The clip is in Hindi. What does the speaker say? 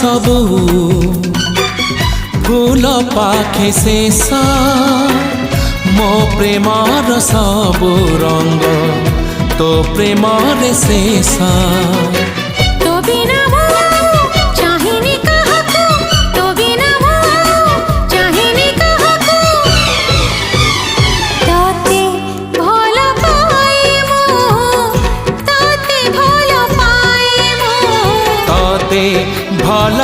सबू फूल पाखे शेष मो प्रेमर सबू रंग तो प्रेमर शेष तो बिना चाहिनी काहाकू तो बिना चाहिनी काहाकू ताते भल पाए मो ताते भल पाए मो ताते भल